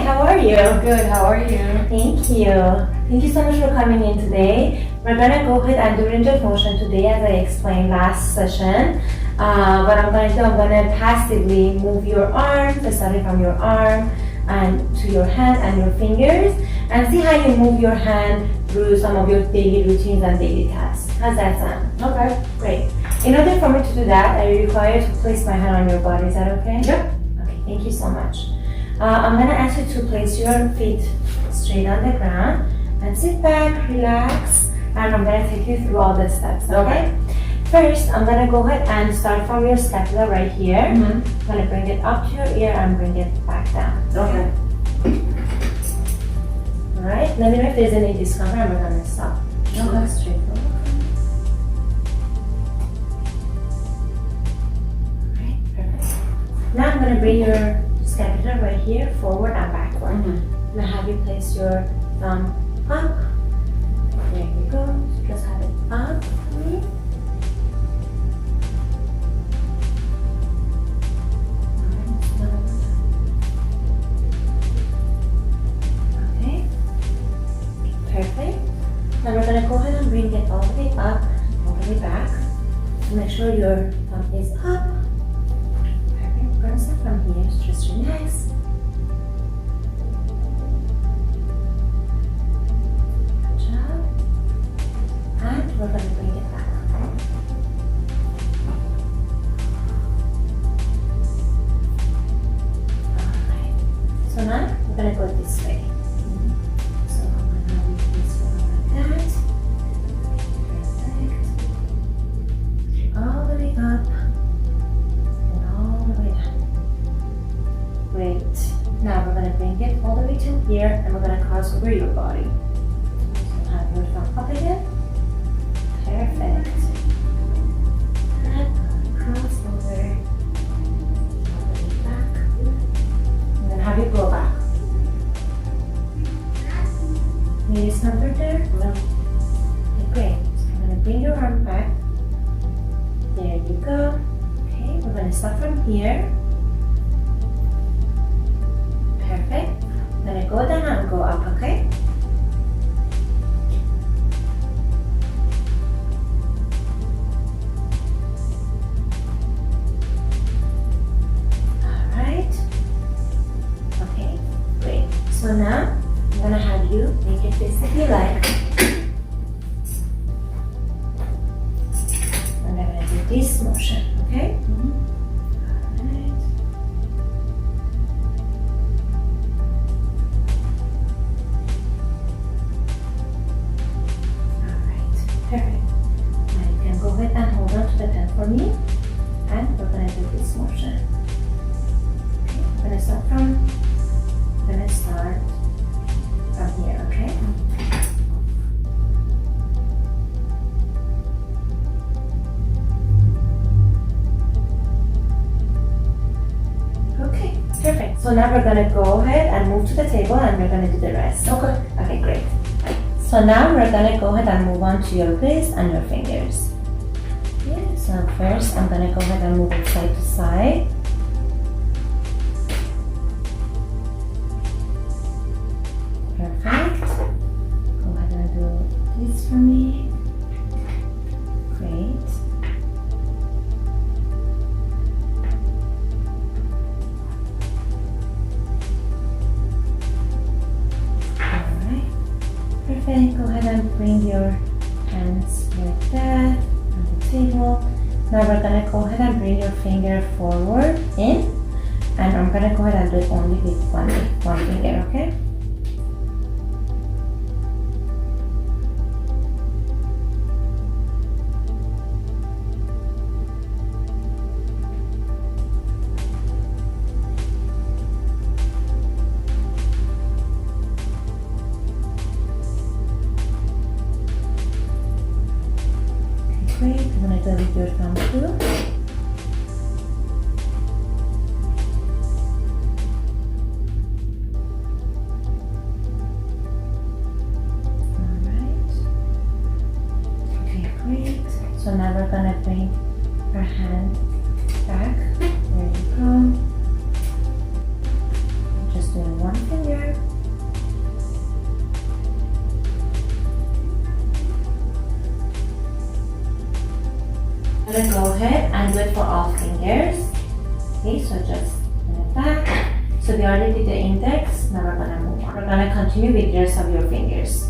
how are you? Good, how are you? Thank you. Thank you so much for coming in today. We're gonna go ahead and do range of motion today as I explained last session. What I'm gonna do, I'm gonna passively move your arms, starting from your arm and to your hand and your fingers, and see how you move your hand through some of your daily routines and daily tasks. How's that sound? Okay. Great. In order for me to do that, I require to place my hand on your body. Is that okay? Yep. Okay, thank you so much. I'm gonna ask you to place your feet straight on the ground and sit back, relax, and I'm gonna take you through all the steps, okay? First, I'm gonna go ahead and start from your scapula right here. I'm gonna bring it up to your ear and bring it back down. Okay. Alright, let me know if there's any discomfort and we're gonna stop. Okay. Straight forward. Alright, perfect. Now I'm gonna bring your scapula right here, forward and backward. I'm gonna have you place your thumb up. There you go. Just have it up for me. Okay. Perfect. Now we're gonna go ahead and bring it all the way up, all the way back. Make sure your thumb is up. Perfect. We're gonna start from here. Just relax. Good job. And we're gonna bring it back. Alright. So now we're gonna go this way. So I'm gonna have you place your arm like that. Perfect. All the way up and all the way down. Great. Now we're gonna bring it all the way to here and we're gonna cross over your body. So have your thumb up again. Perfect. And cross over. All the way back. And then have you go back. Any discomfort there? No. Okay, great. So I'm gonna bring your arm back. There you go. Okay, we're gonna start from here. Perfect. I'm gonna go down and go up, okay? Alright. Okay, great. So now I'm gonna have you make it basically like, and I'm gonna do this motion, okay? Alright. Alright, perfect. Now you can go ahead and hold on to the pen for me, and we're gonna do this motion. Okay, I'm gonna start from here, okay? Okay, perfect. So now we're gonna go ahead and move to the table and we're gonna do the rest. Okay. Okay, great. So now we're gonna go ahead and move on to your wrist and your fingers. Okay, so first I'm gonna go ahead and move it side to side. Perfect. Go ahead and do this for me. Great. Alright. Perfect. Go ahead and bring your hands like that on the table. Now we're gonna go ahead and bring your finger forward in, and I'm gonna go ahead and do it only with one finger, okay? Great, I'm gonna do it with your thumb too. Alright. Okay, great. So now we're gonna bring our hand back. There you go. Just doing one finger. Okay, so just bring it back. So we already did the index, now we're gonna move on. We're gonna continue with the rest of your fingers.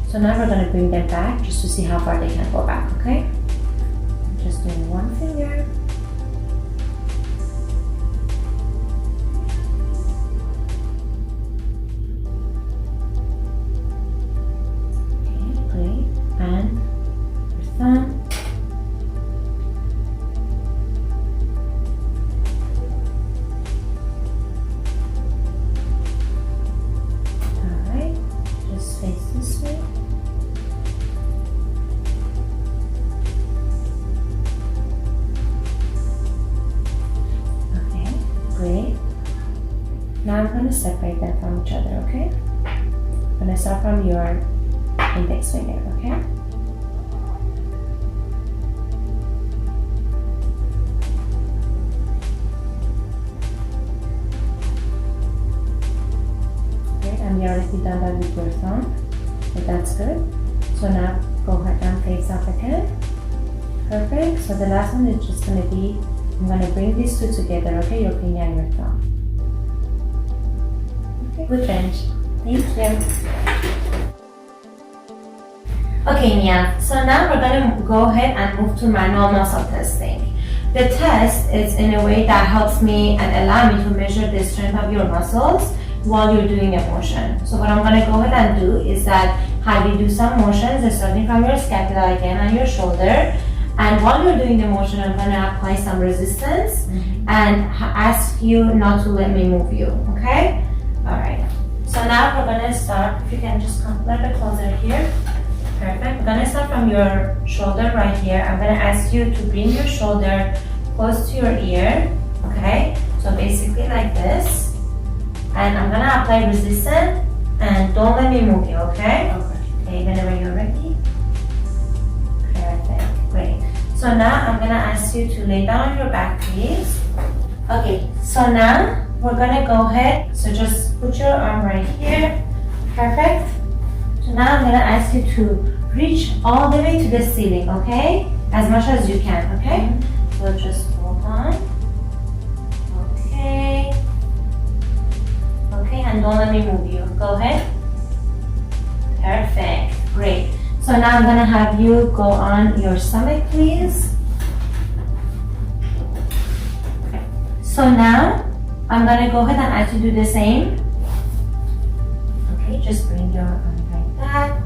So now we're going to bring them back just to see how far they can go back, okay? Just doing one finger. Okay, great. And your thumb. Alright, just face this way. Great. Now I'm going to separate them from each other, okay? I'm going to start from your index finger, okay? Great, and we already done that with your thumb, so that's good. So now go ahead and face up again. Perfect. So the last one is just going to be, I'm going to bring these two together, okay? Your finger and your thumb. Okay, good bench. Thank you. Okay, Nia. So now we're going to go ahead and move to manual muscle testing. The test is in a way that helps me and allow me to measure the strength of your muscles while you're doing a motion. So what I'm going to go ahead and do is that have you do some motions starting from your scapula again and your shoulder. And while you're doing the motion, I'm going to apply some resistance and ask you not to let me move you, okay? All right. So now we're going to start. If you can just come a little bit closer here. Perfect. We're going to start from your shoulder right here. I'm going to ask you to bring your shoulder close to your ear, okay? So basically like this. And I'm going to apply resistance and don't let me move you, okay? Okay, whenever you're ready. Perfect. Great. So now I'm going to ask you to lay down on your back, please. Okay, so now we're going to go ahead. So just put your arm right here. Perfect. So now I'm going to ask you to reach all the way to the ceiling, okay? As much as you can, okay? So just hold on. Okay. Okay, and don't let me move you. Go ahead. Perfect. Great. So now I'm going to have you go on your stomach, please. So now I'm going to go ahead and ask you to do the same. Okay, just bring your arm like that.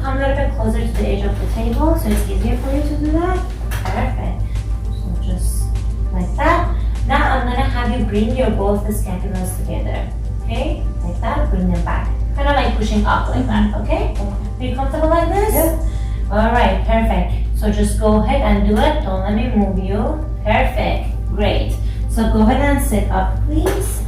Come a little bit closer to the edge of the table so it's easier for you to do that. Perfect. So just like that. Now I'm going to have you bring your both the scapulas together. Okay, like that. Bring them back. Kind of like pushing up like that, okay? Are you comfortable like this? Yes. Alright, perfect. So just go ahead and do it. Don't let me move you. Perfect. Great. So go ahead and sit up, please.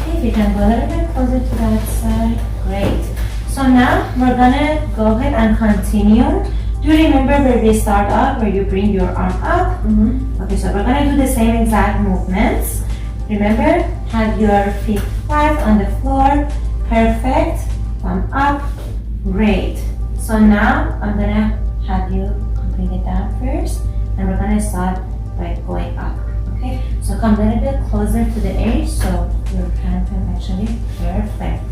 Okay, if you can go a little bit closer to that side. Great. So now we're gonna go ahead and continue. Do you remember where we start up, where you bring your arm up? Okay, so we're gonna do the same exact movements. Remember, have your feet flat on the floor. Perfect. Thumb up. Great. So now I'm gonna have you bring it down first, and we're gonna start by going up. Okay. So come a little bit closer to the edge, so your hand can actually. Perfect.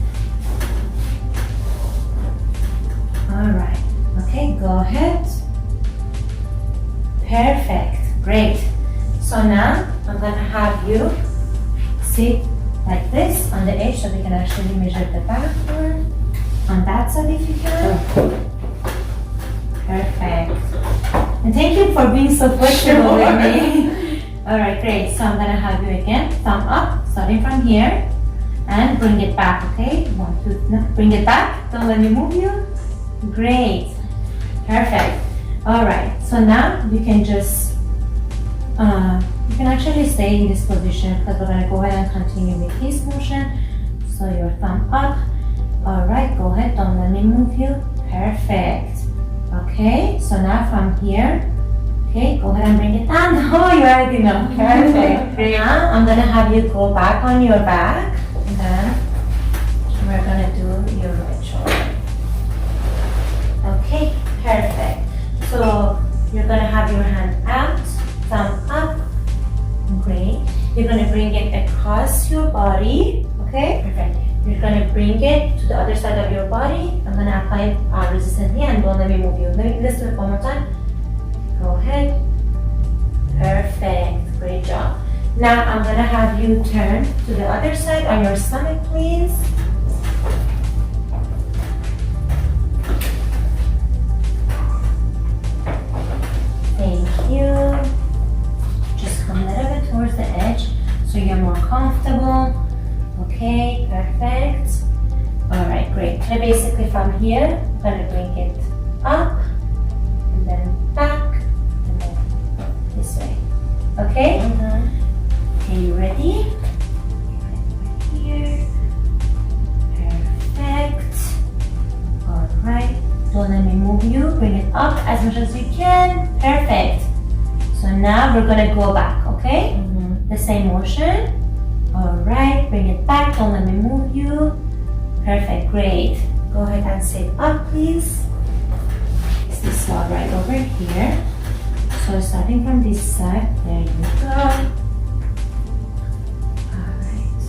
Alright. Okay, go ahead. Perfect. Great. So now I'm going to have you sit like this on the edge so we can actually measure the backward. On that side if you can. Perfect. And thank you for being so flexible with me. Alright, great. So I'm going to have you again, thumb up, starting from here. And bring it back, okay? 1, 2, no, bring it back. Don't let me move you. Great. Perfect. Alright, so now you can just, you can actually stay in this position because we're going to go ahead and continue with this motion. So your thumb up. Alright, go ahead, don't let me move you. Perfect. Okay, so now from here, okay, go ahead and bring it down. Oh, you already know. Perfect. Now I'm going to have you go back on your back. And then we're going to do your right shoulder. Okay, perfect. So you're going to have your hand out, thumb up. Great. You're going to bring it across your body. Okay, perfect. You're going to bring it to the other side of your body. I'm going to apply resistance here and don't let me move you. Let's do it one more time. Go ahead. Perfect. Great job. Now I'm going to have you turn to the other side on your stomach, please. Thank you. Just come a little bit towards the edge so you're more comfortable. Okay, perfect. Alright, great. So basically from here, I'm going to bring it up and then back and then this way. Okay? Okay, you ready? Right here. Perfect. Alright. Don't let me move you. Bring it up as much as you can. Perfect. So now we're going to go back, okay? The same motion. Alright, bring it back. Don't let me move you. Perfect, great. Go ahead and sit up, please. Place this log right over here. So starting from this side, there you go. Alright.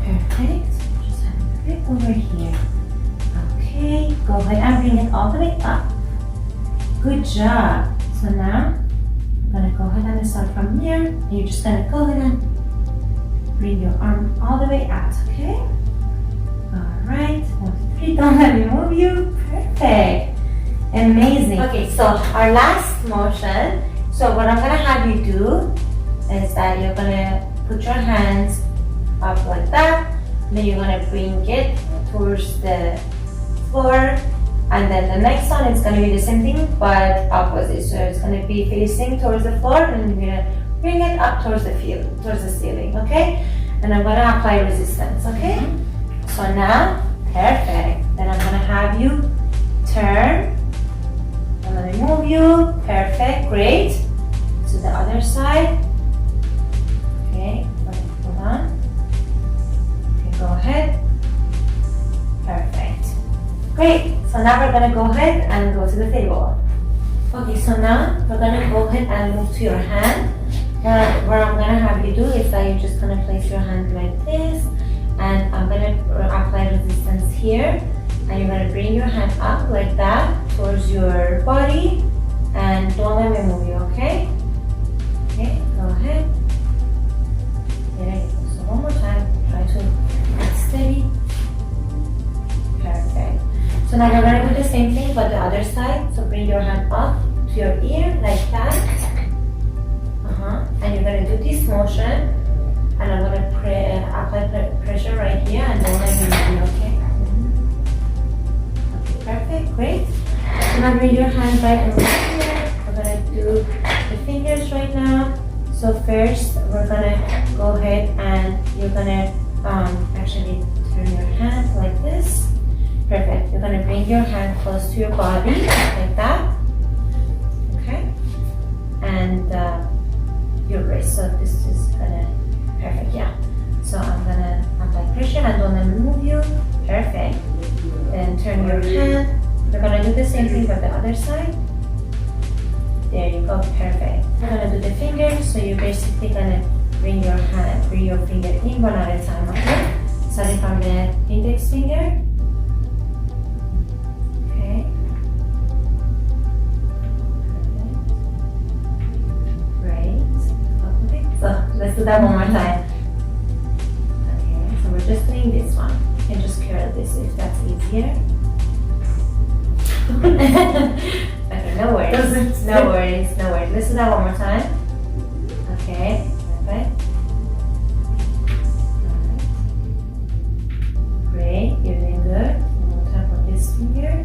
Perfect. Just have a grip over here. Okay, go ahead and bring it all the way up. Good job. So now, I'm going to go ahead and start from here. And you're just going to go ahead and bring your arm all the way out, okay? Alright, 1, 2, 3, don't let me move you. Perfect. Amazing. Okay, so our last motion. So what I'm going to have you do is that you're going to put your hands up like that. Then you're going to bring it towards the floor. And then the next one is going to be the same thing but opposite. So it's going to be facing towards the floor and you're going to bring it up towards the ceiling, okay? And I'm going to apply resistance, okay? So now, perfect. Then I'm going to have you turn. I'm going to move you. Perfect, great. To the other side. Okay, hold on. Okay, go ahead. Perfect. Great. So now we're going to go ahead and go to the table. Okay, so now we're going to go ahead and move to your hand. Now what I'm going to have you do is that you're just going to place your hand like this. And I'm going to apply resistance here. And you're going to bring your hand up like that towards your body. And don't let me move you, okay? Okay, go ahead. There you go. So one more time. Try to get steady. Perfect. So now we're going to do the same thing but the other side. So bring your hand up to your ear like that. And you're going to do this motion. And I'm going to apply pressure right here and don't let me move you, okay? Okay, perfect, great. So now bring your hand right over here. We're going to do the fingers right now. So first we're going to go ahead and you're going to actually turn your hand like this. Perfect. You're going to bring your hand close to your body like that. Okay? And your wrist. So this is going to, perfect, yeah. So I'm going to apply pressure and don't let me move you. Perfect. Then turn your hand. We're going to do the same thing but the other side. There you go, perfect. We're going to do the fingers. So you're basically going to bring your finger in one at a time, okay? Starting from the index finger. Okay. Great. Okay, so let's do that one more time. Okay, so we're just doing this one. You can just curl this if that's easier. Okay, no worries. No worries, no worries. Let's do that one more time. Okay, perfect. Great, you're doing good. One more time for this finger.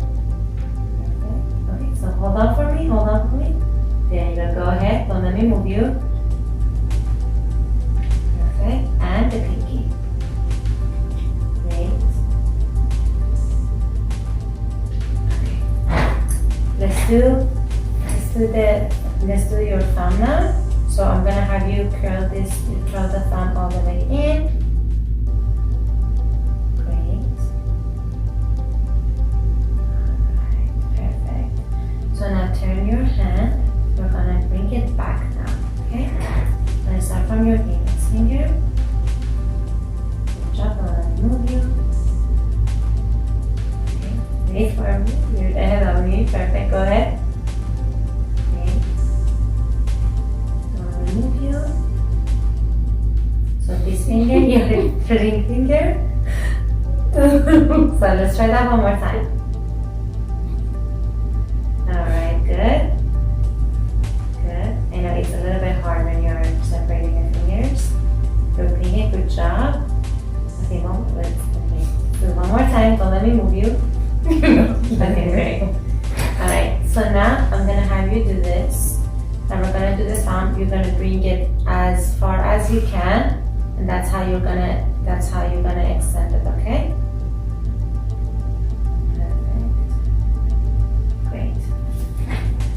Perfect. Okay, so hold on for me, hold on for me. There you go, go ahead, don't let me move you. Perfect, and the pinky. Great. Okay. Let's do your thumb now. So I'm gonna have you curl the thumb all the way in. Great. Alright, perfect. So now turn your hand. We're gonna bring it back now. Okay? Let's start from your index finger. Good job, I'll move you. Okay. Wait for me. You're ahead of me. Perfect. Go ahead. Move you. So this finger, your ring finger. So let's try that one more time. Alright, good. Good. I know it's a little bit hard when you're separating your fingers. You're doing it, good job. Okay, let's do one more time. Don't let me move you. Okay, great. Alright, so now I'm gonna have you do this. And we're gonna do the thumb. You're gonna bring it as far as you can, and that's how you're gonna extend it. Okay. Perfect. Great.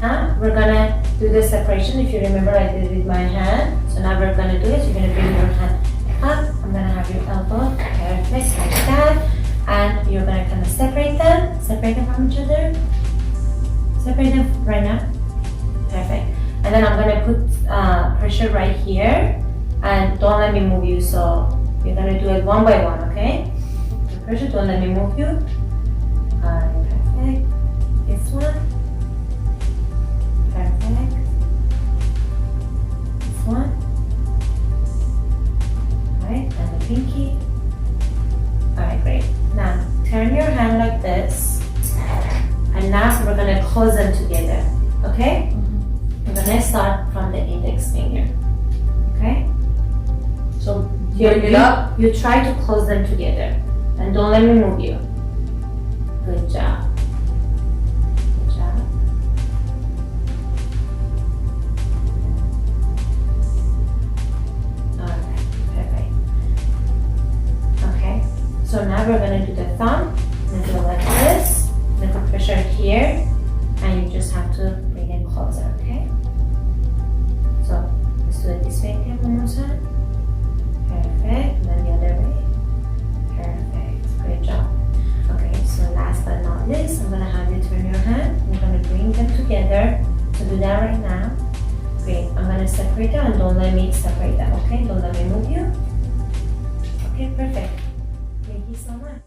Now we're gonna do the separation. If you remember, I did it with my hand. So now we're gonna do it. You're gonna bring your hand up. I'm gonna have your elbow perfect like that, and you're gonna kind of separate them from each other. Separate them right now. Perfect. And then I'm gonna put pressure right here, and don't let me move you. So you're gonna do it one by one, okay? The pressure, don't let me move you. Alright, perfect. This one. Perfect. This one. Alright, and the pinky. Alright, great. Now turn your hand like this, and now we're gonna close them together, okay? We're gonna start from the index finger, okay? So bring it up. You try to close them together, and don't let me move you. Good job. Good job. Alright, perfect. Okay, so now we're gonna do the thumb. We'll do it like this. We'll put pressure here, and you just have to bring it closer, okay? So let's do it this way again one more time. Perfect. And then the other way. Perfect. Great job. Okay, so last but not least, I'm gonna have you turn your hand. We're gonna bring them together. So do that right now. Great. I'm gonna separate them, and don't let me separate them, okay? Don't let me move you. Okay, perfect. Thank you so much.